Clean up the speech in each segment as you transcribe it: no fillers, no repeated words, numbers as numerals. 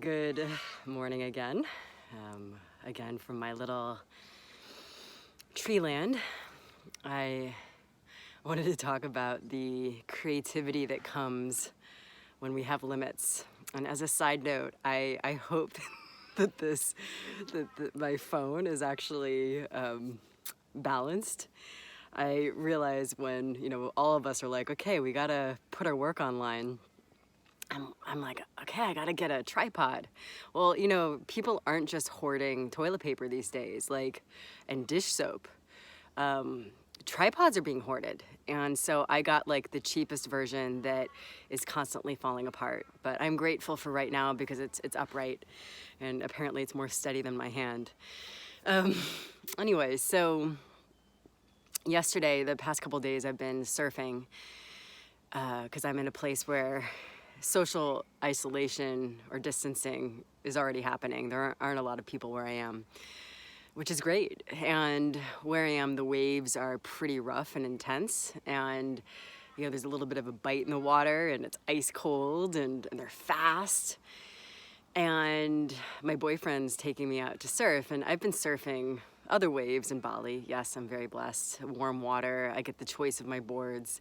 Good morning again. Again from my little tree land. I wanted to talk about the creativity that comes when we have limits. And as a side note, I hope that my phone is actually balanced. I realize when, all of us are like, okay, we gotta put our work online. I'm like, okay, I gotta get a tripod. Well, people aren't just hoarding toilet paper these days, and dish soap. Tripods are being hoarded. And so I got the cheapest version that is constantly falling apart. But I'm grateful for right now because it's upright and apparently it's more steady than my hand. Anyway, so yesterday, the past couple days, I've been surfing because I'm in a place where social isolation or distancing is already happening. There aren't a lot of people where I am, which is great. And where I am, the waves are pretty rough and intense. And, there's a little bit of a bite in the water and it's ice cold and they're fast. And my boyfriend's taking me out to surf, and I've been surfing other waves in Bali. Yes, I'm very blessed. Warm water, I get the choice of my boards.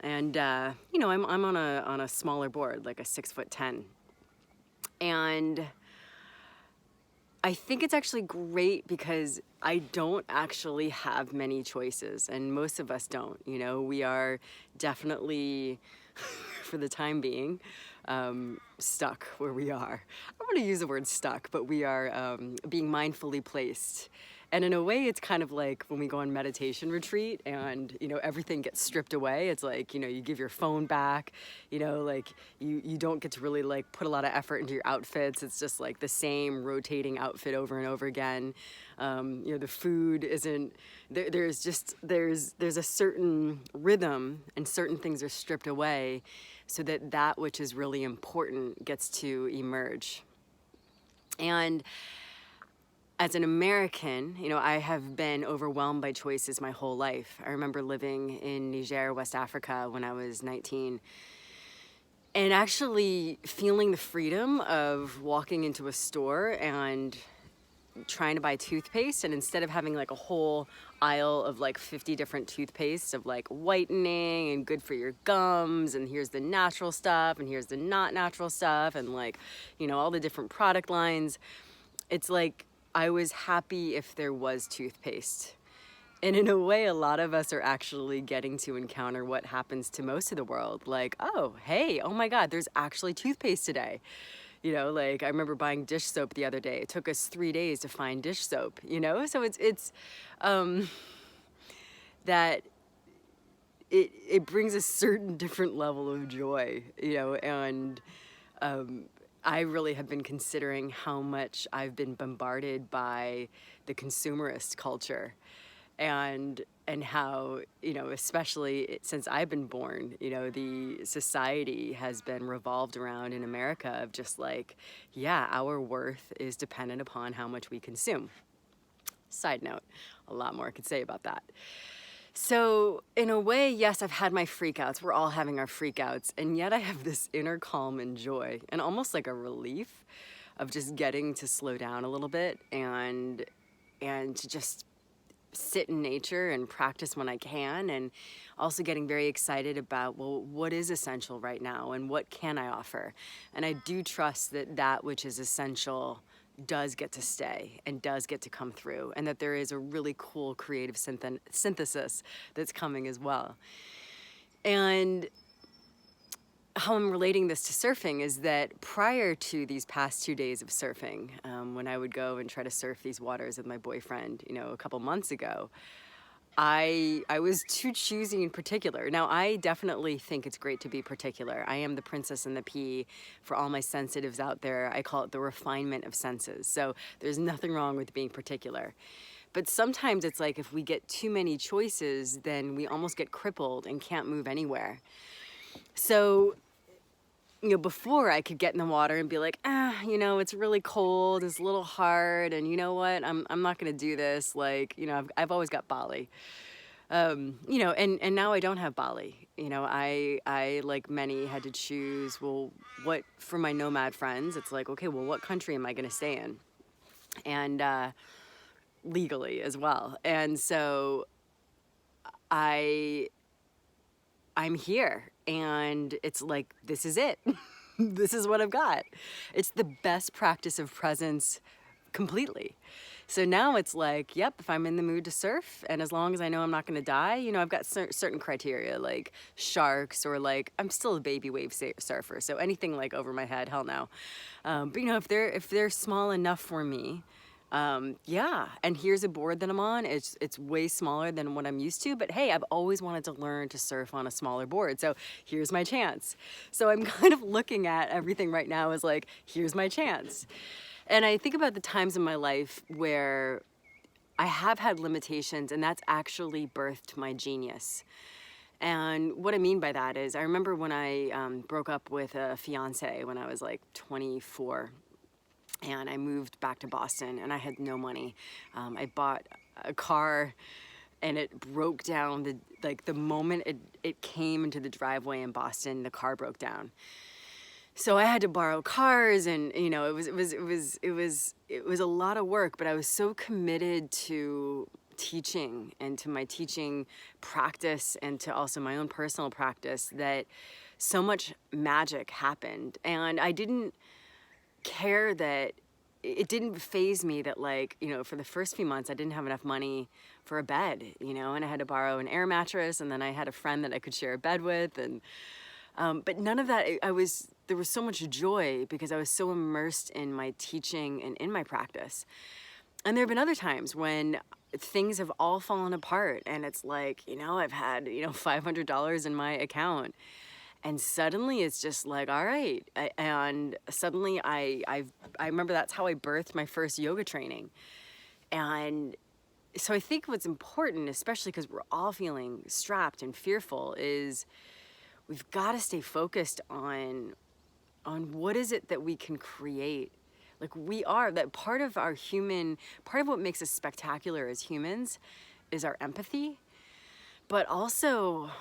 And, I'm on a smaller board, like a 6'10". And I think it's actually great because I don't actually have many choices, and most of us don't. We are definitely, for the time being, stuck where we are. I want to use the word stuck, but we are being mindfully placed. And in a way, it's kind of like when we go on meditation retreat and, everything gets stripped away. It's like, you give your phone back, you don't get to really put a lot of effort into your outfits. It's just the same rotating outfit over and over again. The food isn't, there's a certain rhythm and certain things are stripped away so that which is really important gets to emerge. And as an American, I have been overwhelmed by choices my whole life. I remember living in Niger, West Africa, when I was 19, and actually feeling the freedom of walking into a store and trying to buy toothpaste, and instead of having a whole aisle of 50 different toothpastes of whitening and good for your gums, and here's the natural stuff and here's the not natural stuff, and all the different product lines, it's I was happy if there was toothpaste. And in a way, a lot of us are actually getting to encounter what happens to most of the world. Oh, hey, oh my God, there's actually toothpaste today. I remember buying dish soap the other day. It took us 3 days to find dish soap, So it's that it brings a certain different level of joy, and I really have been considering how much I've been bombarded by the consumerist culture and how, especially since I've been born, the society has been revolved around in America of just our worth is dependent upon how much we consume. Side note, a lot more I could say about that. So in a way, yes, I've had my freakouts. We're all having our freakouts. And yet I have this inner calm and joy and almost like a relief of just getting to slow down a little bit and to just sit in nature and practice when I can. And also getting very excited about, well, what is essential right now and what can I offer? And I do trust that which is essential does get to stay and does get to come through, and that there is a really cool creative synthesis that's coming as well. And how I'm relating this to surfing is that prior to these past 2 days of surfing, when I would go and try to surf these waters with my boyfriend, a couple months ago, I was too choosy and particular. Now, I definitely think it's great to be particular. I am the princess and the pea for all my sensitives out there. I call it the refinement of senses. So there's nothing wrong with being particular. But sometimes it's if we get too many choices, then we almost get crippled and can't move anywhere. So before I could get in the water and be it's really cold, it's a little hard, and you know what, I'm not gonna do this. I've always got Bali. You know, and now I don't have Bali. You know, I like many had to choose, well, what, for my nomad friends, it's like, okay, well, what country am I going to stay in? And legally as well. And so I'm here, and it's like, this is it. This is what I've got. It's the best practice of presence completely. So now it's like, yep, if I'm in the mood to surf, and as long as I know I'm not going to die, you know, I've got certain criteria, like sharks, or like, I'm still a baby wave surfer, so anything like over my head, hell no. But you know, if they're small enough for me, yeah. And here's a board that I'm on. It's way smaller than what I'm used to, but hey, I've always wanted to learn to surf on a smaller board. So here's my chance. So I'm kind of looking at everything right now as like, here's my chance. And I think about the times in my life where I have had limitations, and that's actually birthed my genius. And what I mean by that is, I remember when I broke up with a fiance when I was like 24, and I moved back to Boston, and I had no money. I bought a car, and it broke down the moment it came into the driveway in Boston, the car broke down. So I had to borrow cars, and you know, it was a lot of work, but I was so committed to teaching and to my teaching practice and to also my own personal practice that so much magic happened. And I didn't care that it didn't faze me that, like, you know, for the first few months I didn't have enough money for a bed, you know, and I had to borrow an air mattress, and then I had a friend that I could share a bed with, and but none of that, there was so much joy because I was so immersed in my teaching and in my practice. And there have been other times when things have all fallen apart, and it's like, you know, I've had, you know, $500 in my account, and suddenly it's just like, all right. And suddenly I remember that's how I birthed my first yoga training. And so I think what's important, especially because we're all feeling strapped and fearful, is we've got to stay focused on what is it that we can create. Like, we are, that part of what makes us spectacular as humans is our empathy, but also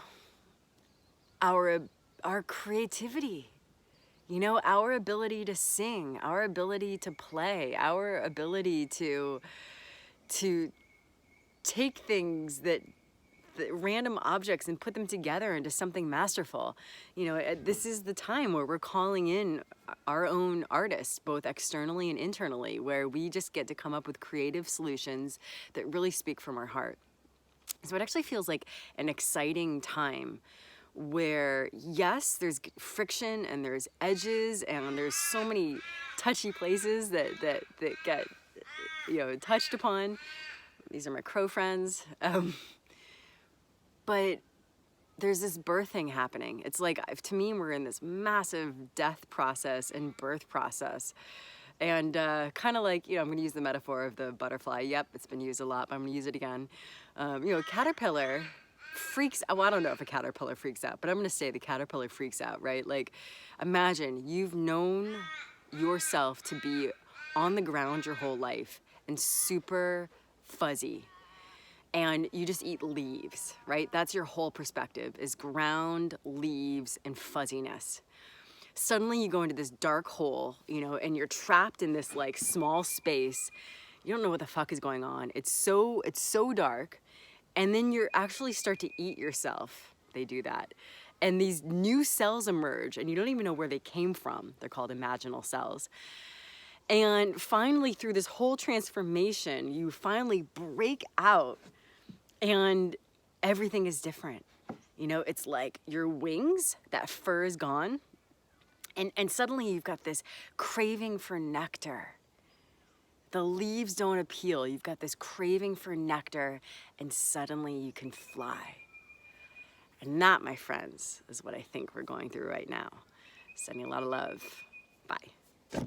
our creativity, you know, our ability to sing, our ability to play, our ability to take things that random objects and put them together into something masterful. You know, this is the time where we're calling in our own artists, both externally and internally, where we just get to come up with creative solutions that really speak from our heart. So it actually feels like an exciting time where, yes, there's friction and there's edges and there's so many touchy places that get, you know, touched upon. These are my crow friends. But there's this birthing happening. It's like, to me, we're in this massive death process and birth process. And kind of like, you know, I'm going to use the metaphor of the butterfly. Yep, it's been used a lot, but I'm going to use it again. You know, a caterpillar freaks out. Well, I don't know if a caterpillar freaks out, but I'm going to say the caterpillar freaks out, right? Like, imagine you've known yourself to be on the ground your whole life and super fuzzy. And you just eat leaves, right? That's your whole perspective, is ground, leaves, and fuzziness. Suddenly you go into this dark hole, you know, and you're trapped in this like small space. You don't know what the fuck is going on. It's so dark. And then you actually start to eat yourself. They do that. And these new cells emerge, and you don't even know where they came from. They're called imaginal cells. And finally, through this whole transformation, you finally break out, and everything is different. You know, it's like your wings, that fur is gone. And suddenly you've got this craving for nectar. The leaves don't appeal. You've got this craving for nectar, and suddenly you can fly. And that, my friends, is what I think we're going through right now. Sending a lot of love. Bye.